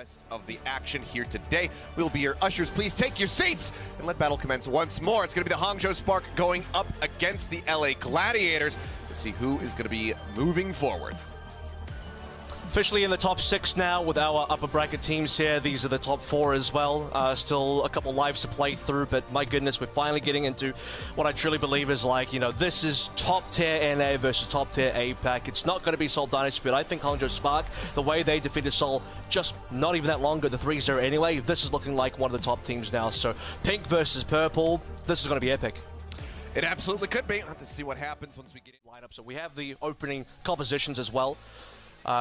rest of the action here today. We'll be your ushers. Please take your seats and let battle commence once more. It's going to be the Hangzhou Spark going up against the LA Gladiators to see who is going to be moving forward. Officially in the top 6 now with our upper bracket teams here. These are the top 4 as well. Still a couple lives to play through, but my goodness, we're finally getting into what I truly believe is like, this is top tier NA versus top tier APAC. It's not going to be Seoul Dynasty, but I think Hangzhou Spark, the way they defeated Seoul just not even that long ago, the 3-0 anyway, this is looking like one of the top teams now. So pink versus purple, this is going to be epic. It absolutely could be. I'll have to see what happens once we get in. Lineup. So we have the opening compositions as well.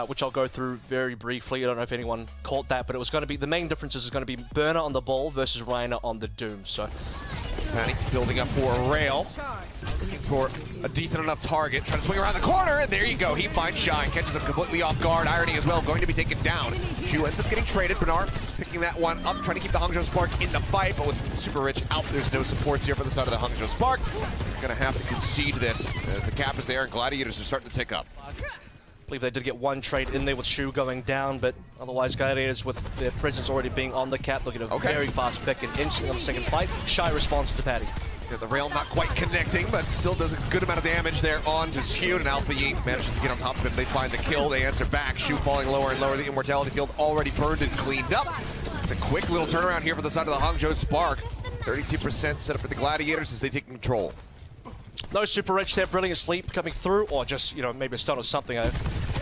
Which I'll go through very briefly. I don't know if anyone caught that, but it was going to be, the main differences is going to be Burner on the ball versus Reiner on the Doom. So Patty building up for a rail, looking for a decent enough target, trying to swing around the corner, and there you go. He finds Shine, catches him completely off guard. Irony as well, going to be taken down. Shu ends up getting traded. Bernard picking that one up, trying to keep the Hangzhou Spark in the fight, but with Super Rich out, there's no supports here for the side of the Hangzhou Spark. Going to have to concede this as the cap is there and Gladiators are starting to tick up. I believe they did get one trade in there with Shu going down, but otherwise Gladiators with their presence already being on the cap, they'll get a very fast pick and instantly on the second fight. Shy responds to Patty. Yeah, the rail not quite connecting, but still does a good amount of damage there on to Skewed, and Alpha Yi manages to get on top of him. They find the kill, they answer back. Shu falling lower and lower. The Immortality field already burned and cleaned up. It's a quick little turnaround here for the side of the Hangzhou Spark. 32% set up for the Gladiators as they take control. No Super Rich there, Brilliant Sleep coming through, or just, maybe a stun or something.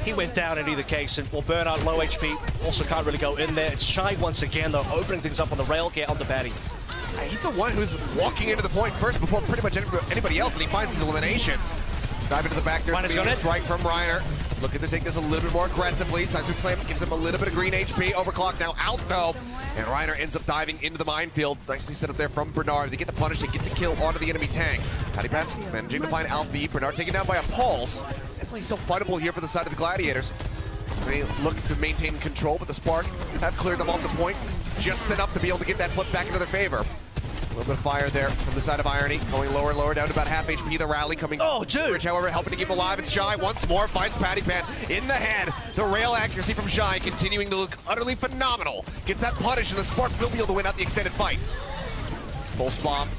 He went down in either case, and Bernard low HP, also can't really go in there. It's Shy once again, though, opening things up on the rail, get on the Patty. He's the one who's walking into the point first before pretty much anybody else, and he finds his eliminations. Dive into the back there, a strike from Reiner. Looking to take this a little bit more aggressively. Seismic Slam gives him a little bit of green HP. Overclock now out though. And Reiner ends up diving into the minefield. Nicely set up there from Bernard. They get the punish, they get the kill onto the enemy tank. Patty Pat managing to find Alpha Yi. Bernard taken down by a pulse. Definitely still fightable here for the side of the Gladiators. They look to maintain control, but the Spark have cleared them off the point. Just enough to be able to get that flip back into their favor. A little bit of fire there from the side of Irony, going lower and lower down to about half HP. The rally coming. Oh, dude! Rich, however, helping to keep him alive. It's Shy once more, finds Patty Pan in the head. The rail accuracy from Shy continuing to look utterly phenomenal. Gets that punish, and the Spark will be able to win out the extended fight. Pulse Bomb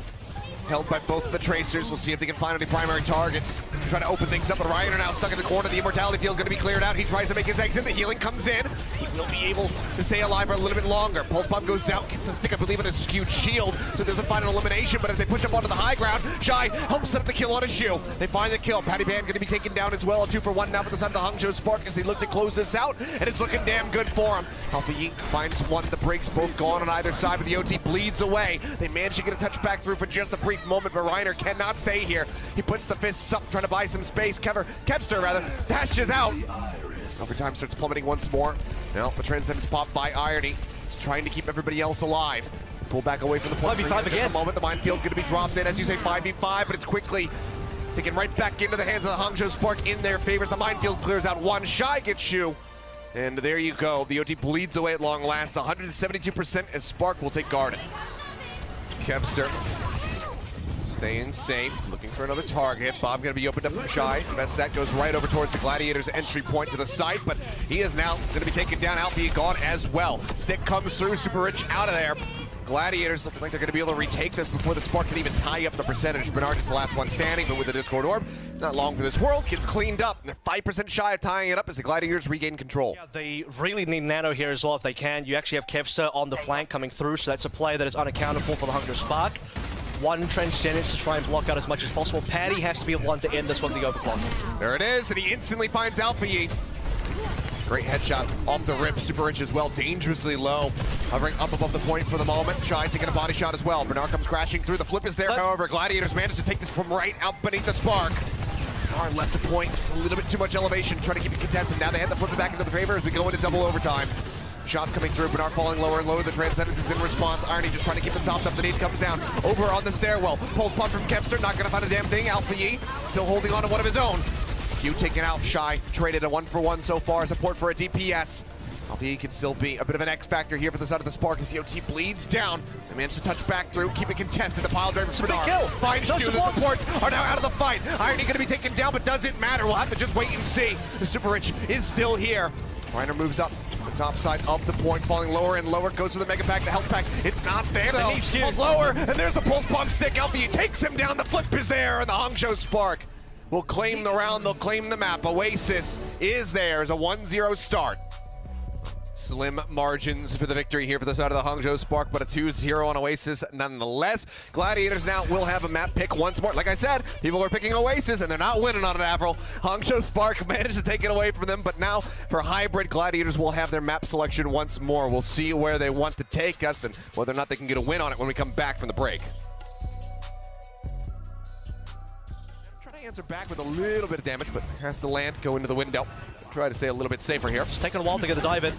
held by both of the Tracers. We'll see if they can find any primary targets. Trying to open things up, but Reiner now stuck in the corner. The Immortality field going to be cleared out. He tries to make his exit. The healing comes in. He will be able to stay alive for a little bit longer. Pulse Bomb goes out, gets the stick, I believe, in a Skewed shield, so it doesn't find an elimination, but as they push up onto the high ground, Shy helps set up the kill on a Shu. They find the kill. Patty Pan going to be taken down as well. A 2-for-1 now for the side of the Hangzhou Spark as they look to close this out, and it's looking damn good for him. Alpha Yi finds one. The breaks both gone on either side, but the OT bleeds away. They manage to get a touch back through for just a brief moment, but Reiner cannot stay here. He puts the fists up, trying to buy some space. Kevster dashes out. Overtime starts plummeting once more. Now the Transcendence popped by Irony. Just trying to keep everybody else alive. Pull back away from the point. 5v5 again. At the moment, the minefield's going to be dropped in, as you say, 5v5, but it's quickly taken right back into the hands of the Hangzhou Spark in their favor. The minefield clears out one. Shy gets Shu. And there you go. The OT bleeds away at long last. 172% as Spark will take Garden. Kevster staying safe, looking for another target. Bob going to be opened up from Shy. Best that goes right over towards the Gladiators' entry point to the site, but he is now going to be taken down. Alpha Yi gone as well. Stick comes through, Super Rich out of there. Gladiators looking like they're going to be able to retake this before the Spark can even tie up the percentage. Bernard is the last one standing, but with the Discord Orb, not long for this world. Gets cleaned up. They're 5% shy of tying it up as the Gladiators regain control. Yeah, they really need Nano here as well if they can. You actually have Kevster on the flank coming through, so that's a play that is unaccounted for the Hangzhou Spark. One Transcendence to try and block out as much as possible. Patty has to be the one to end this one, the overclock. There it is, and he instantly finds Alpha Yi. Great headshot off the rip. Super Rich as well, dangerously low. Hovering up above the point for the moment. Shy taking a body shot as well. Bernard comes crashing through. The flip is there, however. Gladiators manage to take this from right out beneath the Spark. Bernard left the point, just a little bit too much elevation, trying to keep it contested. Now they have to flip it back into the favor as we go into double overtime. Shots coming through, Bernard falling lower and lower. The Transcendence is in response. Irony just trying to keep them topped up. The nade comes down. Over on the stairwell. Pulse pump from Kevster, not gonna find a damn thing. Alpha Yi still holding on to one of his own. Skewed taken out. Shy traded a 1-for-1 so far. Support for a DPS. Alpha Yi can still be a bit of an X factor here for the side of the Spark as the OT bleeds down. They managed to touch back through, keep it contested. The pile driver from Bernard finds Shu. The supports are now out of the fight. Irony gonna be taken down, but doesn't matter. We'll have to just wait and see. The Super Rich is still here. Reiner moves up. The top side of the point, falling lower and lower, goes to the Mega Pack, the health pack. It's not there though. Falls lower, and there's the Pulse Bomb stick. LPE takes him down, the flip is there, and the Hangzhou Spark will claim the round, they'll claim the map. Oasis is there as a 1-0 start. Slim margins for the victory here for the side of the Hangzhou Spark, but a 2-0 on Oasis nonetheless. Gladiators now will have a map pick once more. Like I said, people are picking Oasis and they're not winning on it, Avril. Hangzhou Spark managed to take it away from them, but now for Hybrid, Gladiators will have their map selection once more. We'll see where they want to take us and whether or not they can get a win on it when we come back from the break. Trying to answer back with a little bit of damage, but has to land, go into the window. Try to stay a little bit safer here. It's taking a while to get the dive in.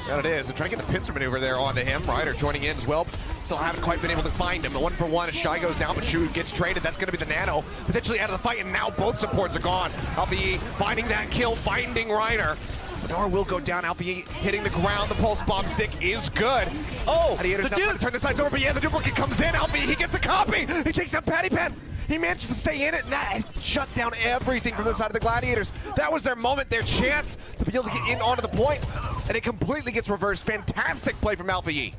That it is. They're trying to get the pincer maneuver there onto him. Ryder joining in as well. Still haven't quite been able to find him. The 1-for-1 as Shy goes down, but Shu gets traded. That's going to be the Nano. Potentially out of the fight, and now both supports are gone. LPE finding that kill, finding Ryder. Bernard will go down. LPE hitting the ground. The Pulse Bomb stick is good. Oh, Gladiators now trying to turn the sides over, but yeah, the duplicate comes in. LPE, he gets a copy. He takes out Patty Pan. He managed to stay in it, and that shut down everything from the side of the Gladiators. That was their moment, their chance to be able to get in onto the point, and it completely gets reversed. Fantastic play from LPE.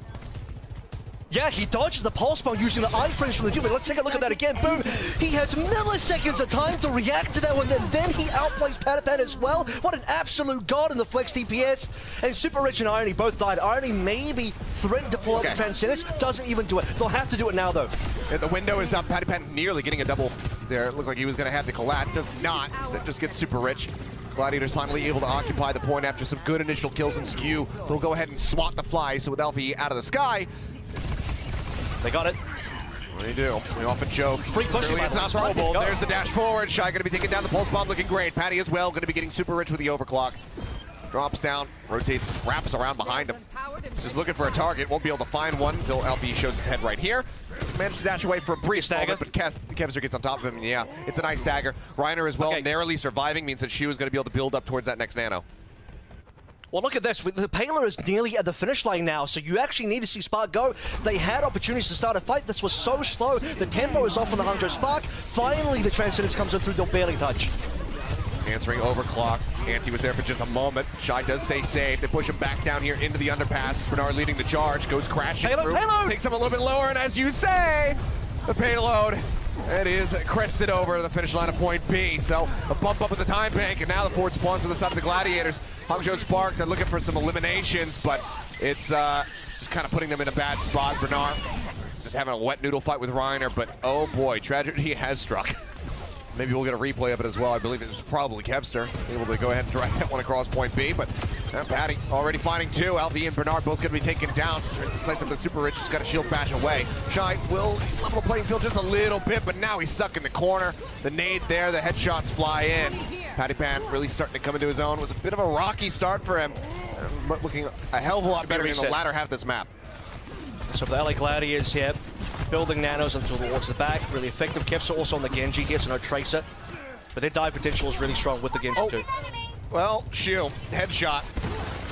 Yeah, he dodges the Pulse Bomb using the iframes from the Duke. Let's take a look at that again. Boom! He has milliseconds of time to react to that one, and then he outplays Patapan as well. What an absolute god in the flex DPS. And Super Rich and Irony both died. Irony maybe threatened to pull out the Transcendence, doesn't even do it. They'll have to do it now, though. And the window is up. Patapan nearly getting a double there. It looked like he was going to have the collat. Does not. Instead, just gets Super Rich. Gladiators finally able to occupy the point after some good initial kills, and Skew will go ahead and swat the fly. So with LPE out of the sky, they got it. What do you do? We often joke. Free pushing. It's not throwable. There's the dash forward. Shy going to be taking down the Pulse Bomb, looking great. Patty as well, going to be getting Super Rich with the overclock. Drops down, rotates, wraps around behind him. He's just looking for a target. Won't be able to find one until LPE shows his head right here. Managed to dash away for a brief moment, but Kevster gets on top of him, and yeah, it's a nice stagger. Reiner as well, narrowly surviving, means that Shu is going to be able to build up towards that next Nano. Well, look at this. The Paler is nearly at the finish line now, so you actually need to see Spark go. They had opportunities to start a fight. This was so slow. The tempo is off on the Hangzhou Spark. Finally, the Transcendence comes in through. They'll barely touch. Answering overclocked. Anti was there for just a moment. Shy does stay safe. They push him back down here into the underpass. Bernard leading the charge. Goes crashing through. Payload! Takes him a little bit lower, and as you say, the payload, it is crested over the finish line of point B. So a bump up at the time bank, and now the forward spawns to the side of the Gladiators. Hangzhou Spark, they're looking for some eliminations, but it's just kind of putting them in a bad spot. Bernard just having a wet noodle fight with Reiner, but oh boy, tragedy has struck. Maybe we'll get a replay of it as well. I believe it was probably Kevster able to go ahead and drive that one across point B, but Patty already finding two. LPE and Bernard both going to be taken down. Turns the sights up with Super Rich, who's got a shield bash away. Shy will level the playing field just a little bit, but now he's stuck in the corner. The nade there, the headshots fly in. Patty Pan really starting to come into his own. It was a bit of a rocky start for him, but looking a hell of a lot better in the latter half of this map. So the LA Gladiators here, building nanos until towards the back, really effective. Kevster also on the Genji here, so no Tracer. But their dive potential is really strong with the Genji too. Well, Shu, headshot.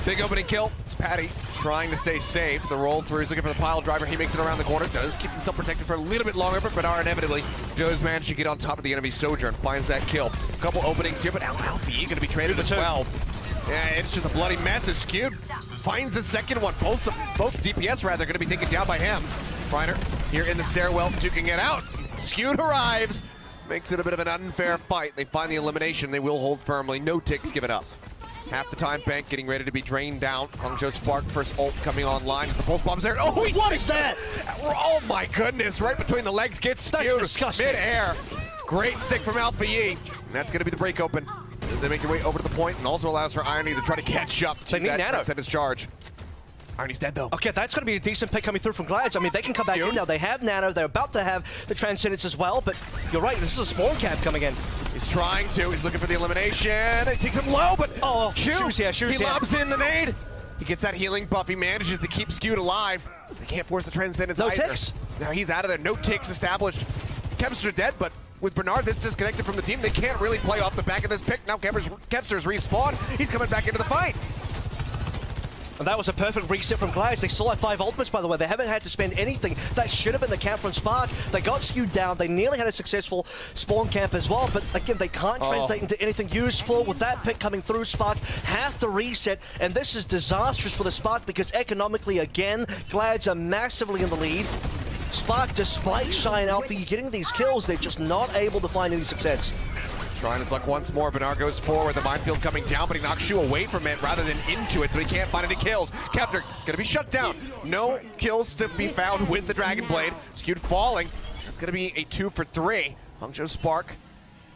Big opening kill. It's Patty trying to stay safe. The roll through, he's looking for the pile driver. He makes it around the corner, does keep himself protected for a little bit longer, but Bernard inevitably does manage to get on top of the enemy Sojourn, finds that kill. A couple openings here, but now LPE going to be traded as well. Yeah, it's just a bloody mess. It's Skewed. Finds the second one. Both DPS rather going to be taken down by him. Reiner here in the stairwell, duking it out. Skewed arrives. Makes it a bit of an unfair fight. They find the elimination. They will hold firmly. No ticks given up. Half the time bank getting ready to be drained down. Hangzhou Spark first ult coming online. The pulse bomb's there. Oh, what is that? Oh my goodness! Right between the legs gets Skewed. Mid-air. Great stick from LPE. And that's going to be the break open. They make their way over to the point, and also allows for Irony to try to catch up to that set his charge. Irony's dead though. Okay, that's going to be a decent pick coming through from Glads. I mean, they can come back in now. They have Nano. They're about to have the Transcendence as well, but you're right. This is a spawn cap coming in. He's trying to. He's looking for the elimination. It takes him low, but Shoes here. He lobs in the nade. He gets that healing buff. He manages to keep Skewed alive. They can't force the Transcendence either. No ticks. Now he's out of there. No ticks established. Kevster's dead, but with Bernard this disconnected from the team, they can't really play off the back of this pick. Now Kevster's respawned. He's coming back into the fight. And that was a perfect reset from Gladiators. They still have 5 ultimates, by the way. They haven't had to spend anything. That should have been the camp from Spark. They got skewed down. They nearly had a successful spawn camp as well, but again, they can't translate into anything useful. With that pick coming through, Spark have to reset, and this is disastrous for the Spark because economically, again, Glads are massively in the lead. Spark, despite Shy and Alfie getting these kills, they're just not able to find any success. Trying his luck once more. Bernard goes forward. The minefield coming down, but he knocks Shu away from it rather than into it, so he can't find any kills. Kepler gonna be shut down. No kills to be found with the Dragon Blade. Skewed falling. It's gonna be a 2 for 3. Hangzhou Spark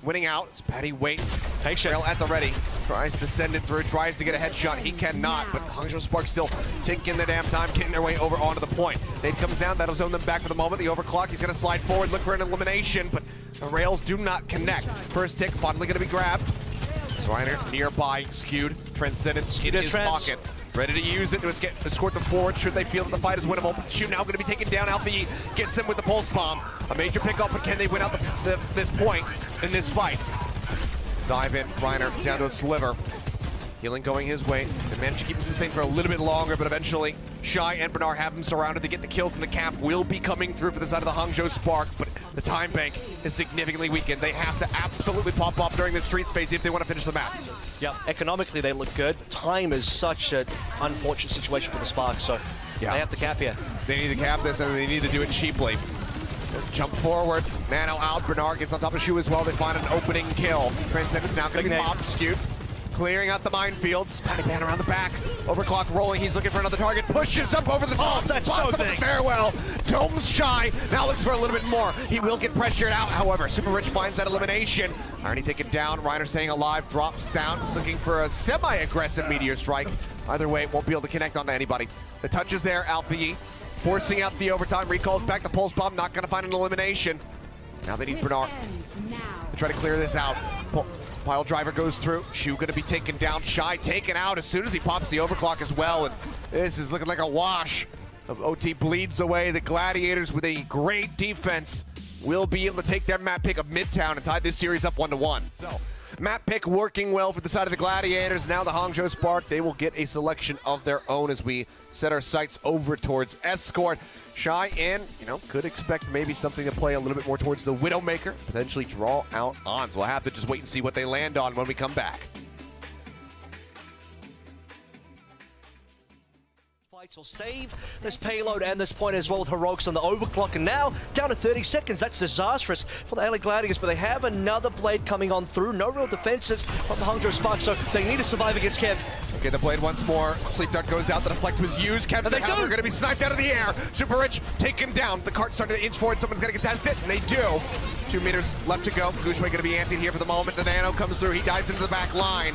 winning out as Patty waits. Patient. Rail at the ready. Tries to send it through, tries to get a headshot. He cannot, but Hangzhou Spark still taking the damn time, getting their way over onto the point. Nade comes down, that'll zone them back for the moment. The overclock, he's gonna slide forward, look for an elimination, but the rails do not connect. First tick, finally gonna be grabbed. Reiner nearby, skewed. Transcendence in his pocket. Ready to use it to escort them forward should they feel that the fight is winnable. Shu now going to be taken down. Alfie gets him with the pulse bomb. A major pickup, but can they win out this point in this fight? Dive in, Reiner down to a sliver. Healing going his way. They managed to keep him sustained for a little bit longer, but eventually Shy and Bernard have him surrounded. They get the kills, and the cap will be coming through for the side of the Hangzhou Spark, but the time bank is significantly weakened. They have to absolutely pop off during this street phase if they want to finish the map. Yep, economically they look good. Time is such an unfortunate situation for the Spark, so they have to cap here. They need to cap this, and they need to do it cheaply. Jump forward, Nano out, Bernard gets on top of Shu as well. They find an opening kill. Transcendence now getting mobbed, skewed. Clearing out the minefields. Patty Pan around the back. Overclock rolling. He's looking for another target. Pushes up over the top. That's so big. Farewell. Dome's Shy. Now looks for a little bit more. He will get pressured out, however. Super Rich finds that elimination. Irony taken down. Reiner staying alive. Drops down. He's looking for a semi-aggressive Meteor Strike. Either way, won't be able to connect onto anybody. The touch is there. Alfie forcing out the overtime. Recalls back the pulse bomb. Not going to find an elimination. Now they need Bernard to try to clear this out. Pile driver goes through. Shu gonna be taken down. Shy taken out as soon as he pops the overclock as well. And this is looking like a wash. OT bleeds away. The Gladiators with a great defense will be able to take their map pick of Midtown and tie this series up 1-1. So map pick working well for the side of the Gladiators. Now the Hangzhou Spark, they will get a selection of their own as we set our sights over towards Escort. Shy in, could expect maybe something to play a little bit more towards the Widowmaker, potentially draw out on. So we'll have to just wait and see what they land on when we come back. Fights will save this payload and this point as well with Heroics on the overclock, and now down to 30 seconds. That's disastrous for the LA Gladiators, but they have another blade coming on through. No real defenses from the Hangzhou Spark, so they need to survive against Kev. Okay, the blade once more. Sleep Dart goes out. The deflect was used. Kev's they're going to be sniped out of the air. Super Rich taken down. The cart starting to inch forward. Someone's going to contest it, and they do. 2 meters left to go. Gushue going to be antied here for the moment. The Nano comes through. He dives into the back line.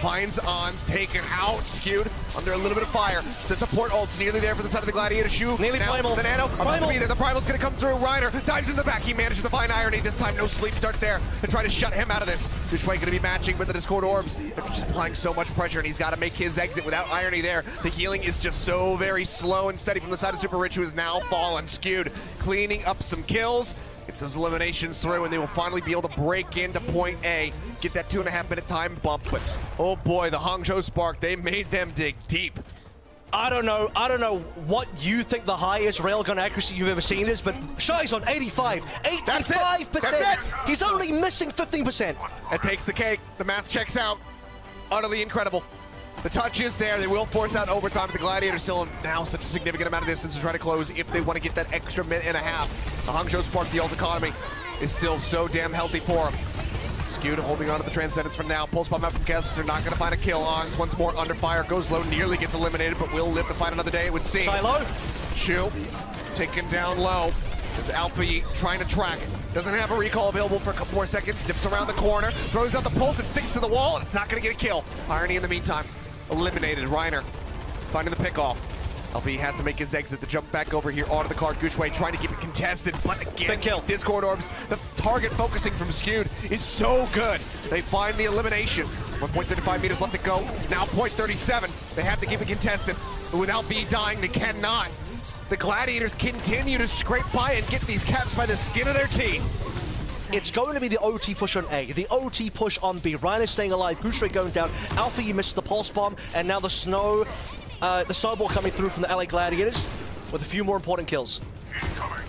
Finds Ons, taken out, skewed under a little bit of fire. The support ult's nearly there for the side of the Gladiator. Shu nearly primal. The Nano about to be there. The primal's going to come through. Reiner dives in the back. He manages to find Irony this time. No Sleep Dart there to try to shut him out of this. Gushue going to be matching with the Discord Orbs. They're just applying so much pressure, and he's got to make his exit without Irony there. The healing is just so very slow and steady from the side of Super Rich, who is now fallen. Skewed, cleaning up some kills. Gets those eliminations through, and they will finally be able to break into point A, get that 2.5-minute time bump. But oh boy, the Hangzhou Spark, they made them dig deep. I don't know what you think the highest railgun accuracy you've ever seen is, but Shy's on 85. 85%. That's it. He's only missing 15%. It takes the cake. The math checks out. Utterly incredible. The touch is there. They will force out overtime. The Gladiators still now such a significant amount of distance to try to close if they want to get that extra minute and a half. The Hangzhou Spark, the ult economy, is still so damn healthy for them. Skewed holding on to the Transcendence for now. Pulse bomb out from Kevs. They're not going to find a kill. Ons once more under fire. Goes low, nearly gets eliminated, but will live to fight another day, it would seem. Shy low. Shu taken down low. As Alfie trying to track it. Doesn't have a recall available for a couple more seconds. Dips around the corner. Throws out the pulse. It sticks to the wall, and it's not going to get a kill. Irony in the meantime. Eliminated. Reiner finding the pickoff. Alfie has to make his exit to jump back over here onto the card. Gushue trying to keep it contested, but again, Discord Orbs. The target focusing from Skewed is so good. They find the elimination. 1.35 meters left to go. Now 0.37. They have to keep it contested. But with Alfie dying, they cannot. The Gladiators continue to scrape by and get these caps by the skin of their teeth. It's going to be the OT push on A, the OT push on B. Reiner staying alive, Gushue going down. Alfie, you missed the pulse bomb, and now the snow the snowball coming through from the LA Gladiators with a few more important kills.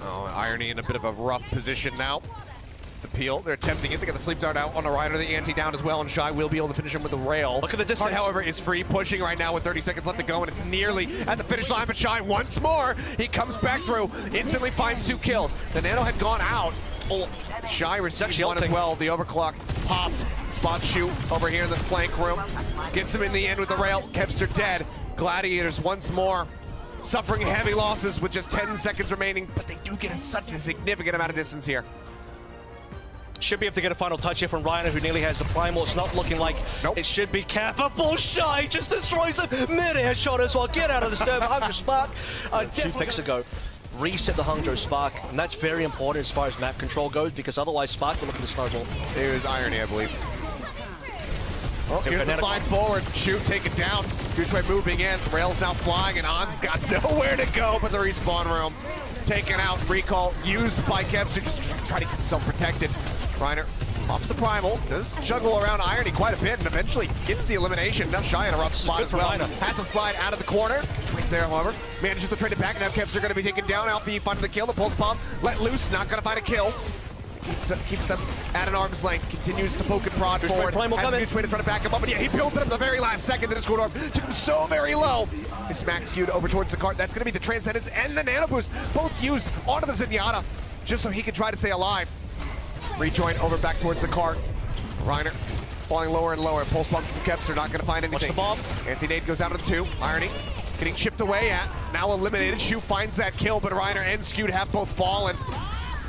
Oh, Irony in a bit of a rough position now. The peel, they're attempting it. They got the sleep dart out on the Reiner, the anti down as well, and Shy will be able to finish him with the rail. Look at the distance. Card, however, is free, pushing right now with 30 seconds left to go, and it's nearly at the finish line, but Shy once more, he comes back through, instantly finds 2 kills. The Nano had gone out. Oh, Shy receives one as well. The overclock popped. Spot shoot over here in the flank room. Gets him in the end with the rail. Kevster dead. Gladiators once more suffering heavy losses with just 10 seconds remaining, but they do get such a significant amount of distance here. Should be able to get a final touch here from Reiner, who nearly has the primal. It's not looking like it should be capable. Shy just destroys him. Mid-air shot as well. Get out of the stem. Hangzhou Spark. 2 picks ago. Reset the Hangzhou Spark, and that's very important as far as map control goes, because otherwise Spark will look at the snowball. There's Irony, I believe. Oh, here's the slide forward. Shoot, take it down. Guchui moving in. Rail's now flying, and On's got nowhere to go but the respawn room. Taken out. Recall used by Kevster, just trying to keep himself protected. Reiner pops the primal, does juggle around Irony quite a bit, and eventually gets the elimination. Now Shy in a rough spot as well. Has to slide out of the corner. Twice there, however. Manages to trade it back. Now Kevster going to be taken down. Alfie finding the kill. The pulse bomb let loose. Not going to find a kill. Keeps them at an arm's length. Continues to poke and prod forward. Has a good way to try to back him up, but yeah, he built it up the very last second. The Discord orb took him so very low. His smack skewed over towards the cart. That's going to be the Transcendence and the Nano Boost, both used onto the Zenyatta, just so he can try to stay alive. Rejoin over back towards the cart. Reiner falling lower and lower. Pulse bomb from Kevster, not going to find anything. Watch the bomb. Anti-nade goes out of the 2. Irony getting chipped away at. Now eliminated. Shu finds that kill, but Reiner and Skewed have both fallen.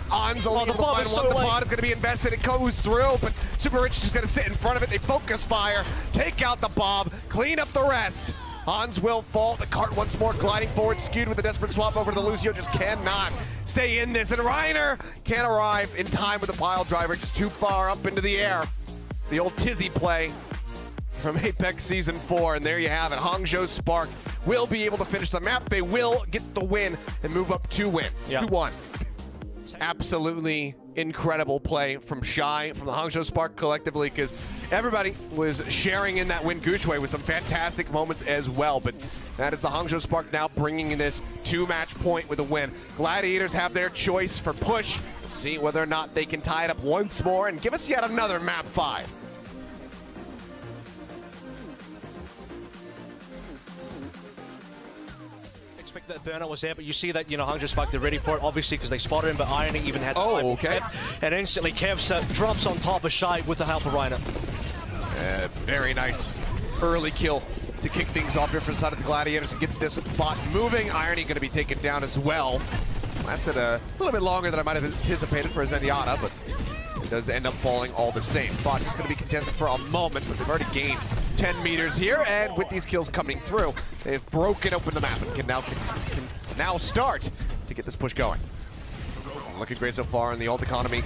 On's only able to find one. The pod is going to be invested. It goes through, but Super Rich is going to sit in front of it. They focus fire, take out the bomb, clean up the rest. Hans will fall. The cart once more gliding forward. Skewed with a desperate swap over to the Lucio. Just cannot stay in this. And Reiner can't arrive in time with the pile driver. Just too far up into the air. The old Tizzy play from Apex Season 4. And there you have it. Hangzhou Spark will be able to finish the map. They will get the win and move up 2-1. Absolutely incredible play from Shy, from the Hangzhou Spark collectively, because everybody was sharing in that win. Guchui with some fantastic moments as well, but that is the Hangzhou Spark now bringing in this 2-match point with a win. Gladiators have their choice for push. See whether or not they can tie it up once more and give us yet another map 5. That burner was there, but you see that, Hangzhou Spark, they're ready for it, obviously, because they spotted him, but Irony even had and instantly Kev drops on top of Shy with the help of Reiner. Very nice early kill to kick things off here for the side of the Gladiators and get this bot moving. Irony going to be taken down as well. Lasted a little bit longer than I might have anticipated for Zenyatta, but it does end up falling all the same. Bot is going to be contested for a moment, but they've already gained 10 meters here, and with these kills coming through, they've broken open the map and can now start to get this push going. Looking great so far in the ult economy.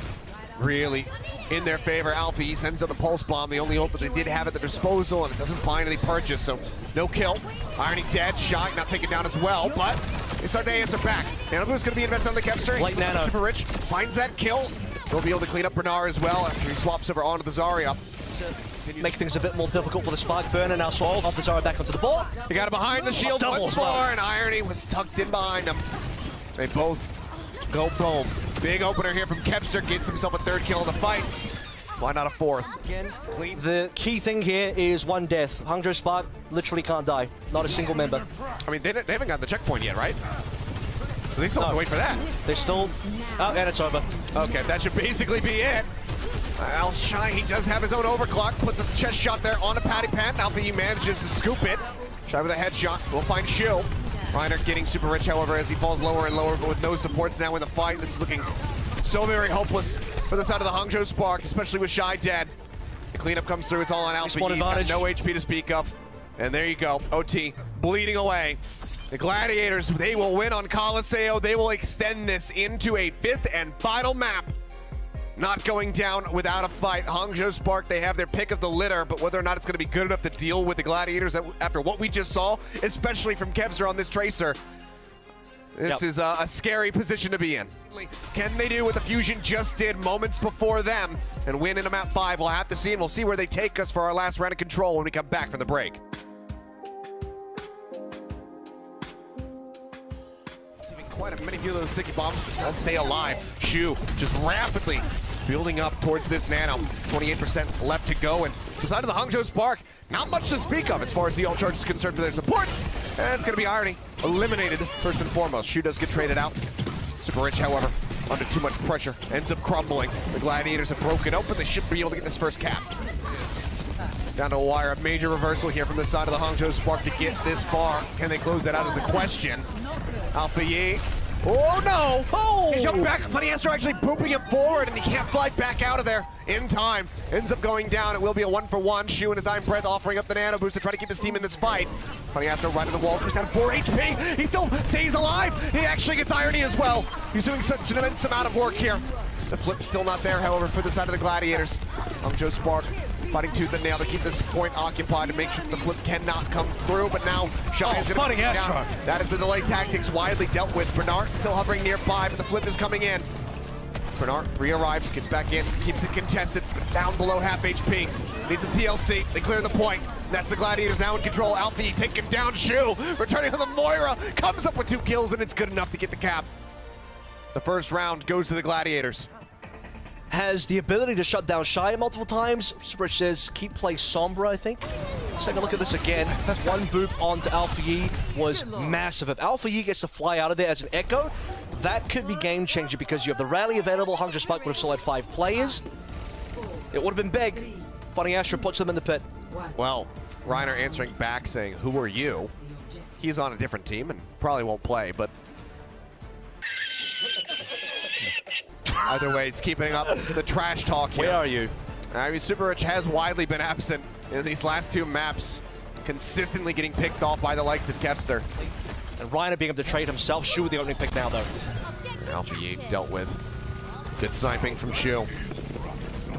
Really in their favor. Alfie sends out the pulse bomb, the only ult that they did have at their disposal, and it doesn't find any purchase, so no kill. Irony dead, Shy not taken down as well, but they start to answer back. Nano Boost going to be invested on the Kevster. Light Nano. Super Rich finds that kill. They'll be able to clean up Bernard as well after he swaps over onto the Zarya. Make things a bit more difficult for the Spark burner. Now swap off the Zarya back onto the ball. He got it behind the shield once more, and Irony was tucked in behind him. They both go boom. Big opener here from Kevster, gets himself a 3rd kill in the fight. Why not a 4th? Again, clean. The key thing here is 1 death. Hangzhou Spark literally can't die. Not a single member. I mean, they haven't gotten the checkpoint yet, right? So they still have to wait for that. They're still... Oh, and it's over. Okay, that should basically be it. Al Shy, he does have his own overclock, puts a chest shot there on a Patty Pan. Alfie manages to scoop it. Shy with a headshot, we'll find Shu. Reiner getting Super Rich, however, as he falls lower and lower, but with no supports now in the fight. This is looking so very hopeless for the side of the Hangzhou Spark, especially with Shy dead. The cleanup comes through, it's all on Alfie. He's got no HP to speak of. And there you go, OT bleeding away. The Gladiators, they will win on Colosseo. They will extend this into a 5th and final map. Not going down without a fight. Hangzhou Spark, they have their pick of the litter, but whether or not it's going to be good enough to deal with the Gladiators after what we just saw, especially from Kevster on this Tracer, this is a scary position to be in. Can they do what the Fusion just did moments before them and win in a map 5? We'll have to see, and we'll see where they take us for our last round of Control when we come back from the break. quite a many of those sticky bombs. They'll stay alive. Shu just rapidly building up towards this Nano. 28% left to go, and the side of the Hangzhou Spark, not much to speak of as far as the ult charge is concerned for their supports. And it's going to be Irony eliminated first and foremost. Shu does get traded out. Super Rich, however, under too much pressure, ends up crumbling. The Gladiators have broken open. They should be able to get this first cap. Down to a wire, a major reversal here from the side of the Hangzhou Spark to get this far. Can they close that out is the question. Alpha Yi. Oh no! Oh! He's jumping back. Funnyastro actually booping him forward, and he can't fly back out of there in time. Ends up going down. It will be a 1-for-1. Shu in his dying breath offering up the nano boost to try to keep his team in this fight. Funnyastro right to the wall, goes down 4 HP. He still stays alive. He actually gets Irony as well. He's doing such an immense amount of work here. The flip still not there, however, for the side of the Gladiators. Hangzhou Spark fighting tooth and nail to keep this point occupied and make sure the flip cannot come through, but now Shy is going to be down. That is the delay tactics widely dealt with. Bernard still hovering nearby, but the flip is coming in. Bernard re-arrives, gets back in, keeps it contested, but it's down below half HP. Needs some TLC, they clear the point. That's the Gladiators now in control. Alpha Yi taking down Shu, returning on the Moira, comes up with 2 kills, and it's good enough to get the cap. The first round goes to the Gladiators. Has the ability to shut down Shy multiple times. Super Rich says, keep play Sombra, I think. Let's take a look at this again. One boop onto Alpha Yi was massive. If Alpha Yi gets to fly out of there as an Echo, that could be game-changing because you have the rally available. Hangzhou Spark would have still had 5 players. It would have been big. Funnyastro puts them in the pit. Well, Reiner answering back saying, who are you? He's on a different team and probably won't play, but either way, he's keeping up the trash talk here. Where are you? I mean, Super Rich has widely been absent in these last 2 maps, consistently getting picked off by the likes of Kevster. And Reiner being able to trade himself. Shu with the opening pick now, though. Alpha Yi dealt with. Good sniping from Shu.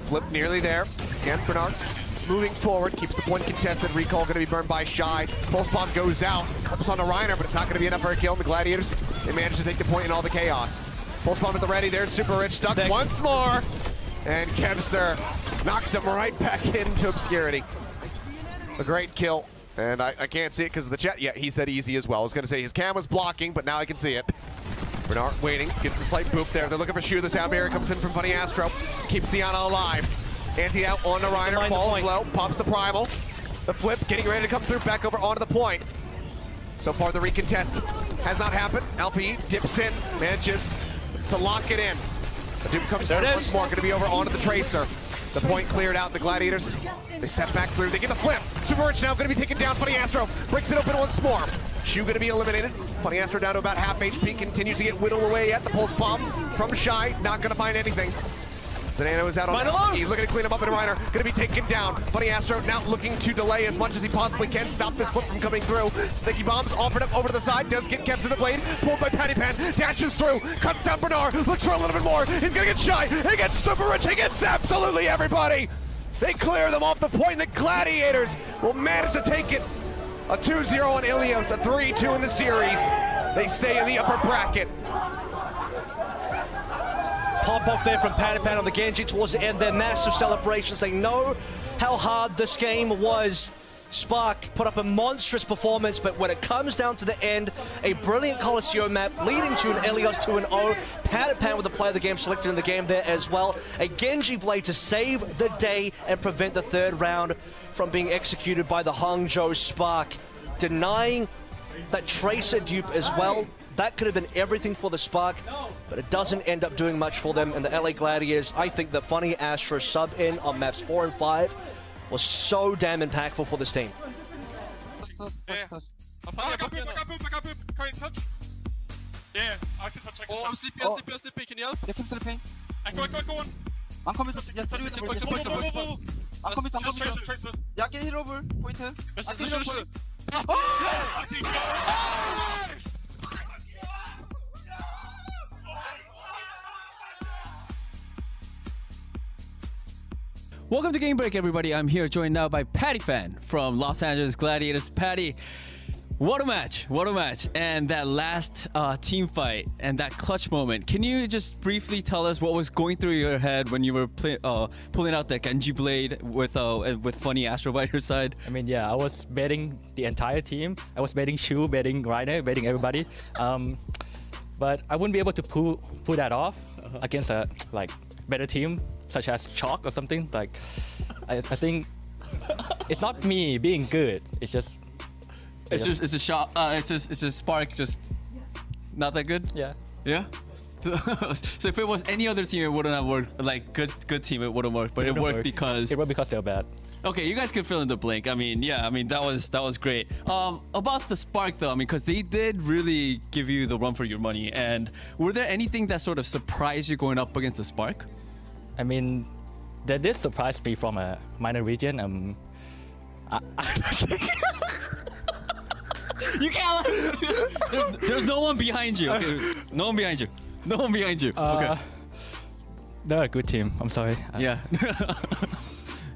Flip nearly there. Again, Bernard moving forward, keeps the point contested. Recall going to be burned by Shy. Pulse bomb goes out, clips onto Reiner, but it's not going to be enough for a kill. And the Gladiators, they manage to take the point in all the chaos. Pulse bomb at the ready. There's Super Rich stuck once more. And Kevster knocks him right back into obscurity. A great kill. And I can't see it because of the chat. Yeah, he said easy as well. I was going to say his cam was blocking, but now I can see it. Bernard waiting, gets a slight boop there. They're looking for Shu. The sound barrier comes in from Funnyastro. Keeps Sienna alive. Anti out onto Reiner, falls low, pops the primal. The flip, getting ready to come through, back over onto the point. So far the recontest has not happened. Alpha Yi dips in, manages to lock it in. The Doom comes through once more, going to be over onto the Tracer. The point cleared out, the Gladiators, they step back through, they get the flip. Super Rich now going to be taken down, Funnyastro breaks it open once more. Shu going to be eliminated. Funnyastro down to about half HP, continues to get whittled away at the pulse bomb from Shy, not going to find anything. Zanano is out on he's looking to clean him up, and Reiner going to be taken down. Funnyastro now looking to delay as much as he possibly can, stop this flip from coming through. Sticky bombs offered up over to the side, does get kept to the blade, pulled by Patty Pan, dashes through, cuts down Bernard, looks for a little bit more. He's going to get Shy, he gets Super Rich, he gets absolutely everybody. They clear them off the point. The Gladiators will manage to take it. A 2-0 on Ilios, a 3-2 in the series. They stay in the upper bracket. Pop off there from Patty Pan on the Genji towards the end. Their massive celebrations. They know how hard this game was. Spark put up a monstrous performance, but when it comes down to the end, a brilliant Coliseum map leading to an Ilios 2-0. Patty Pan with the player of the game selected in the game there as well. A Genji blade to save the day and prevent the 3rd round from being executed by the Hangzhou Spark. Denying that Tracer dupe as well. That could have been everything for the Spark, but it doesn't end up doing much for them. And the LA Gladiators, I think the Funnyastro sub-in on maps 4 and 5 was so damn impactful for this team. Yeah, I can touch. Oh, I'm sleepy, can you help? Jag kan släppa in. Go on. Han kommer så jag ställer ut den. Han kommer jag kan hit over point här. Welcome to Game Break, everybody. I'm here joined now by Patty Fan from Los Angeles Gladiators. Patty, what a match, what a match. And that last team fight and that clutch moment. Can you just briefly tell us what was going through your head when you were pulling out that Genji blade with Funnyastro by your side? I mean, yeah, I was betting the entire team. I was betting Shu, betting Reiner, betting everybody. but I wouldn't be able to pull that off against a like better team such as Chalk or something. Like, I think it's not me being good. It's just It's a shot. It's just Spark. Just not that good. yeah. Yeah. So if it was any other team, it wouldn't have worked. Like good team, it wouldn't work. But it worked because they're bad. Okay, you guys can fill in the blank. I mean, yeah, I mean that was great. About the Spark though, I mean, because they did really give you the run for your money. And were there anything that sort of surprised you going up against the Spark? I mean, that did surprise me from a minor region. You can't. There's no one behind you. Okay, no one behind you. No one behind you. Okay. They're a good team. I'm sorry. Yeah.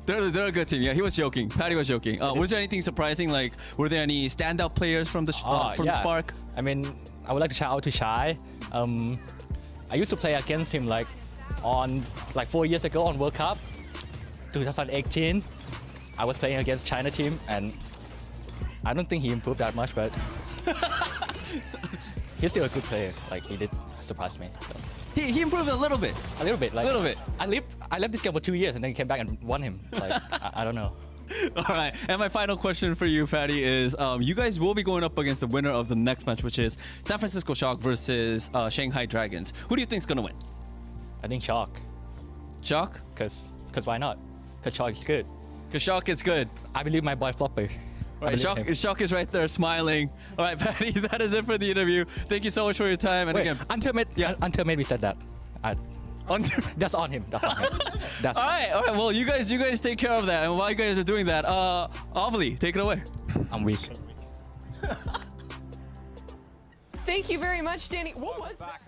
They're a good team. Yeah, he was joking. Patty was joking. Was there anything surprising? Like, were there any standout players from the the Spark? I mean, I would like to shout out to Shy. I used to play against him like 4 years ago on World Cup 2018. I was playing against China team, and I don't think he improved that much, but he's still a good player. Like, he did surprise me. So. He improved a little bit. A little bit. Like, a little bit. I left this game for 2 years and then came back and won him. Like, I don't know. All right. And my final question for you, Patty, is you guys will be going up against the winner of the next match, which is San Francisco Shock versus Shanghai Dragons. Who do you think is going to win? I think Shock. Shock? Because why not? Because Shock is good. Because Shock is good. I believe my boy Flopper. Right, Shock is right there smiling. All right, Patty, that is it for the interview. Thank you so much for your time. And Wait, again, until maybe said that. That's on him. That's on him. That's all right. Well, you guys take care of that. And while you guys are doing that, Avali, take it away. I'm weak. Thank you very much, Danny. What was that?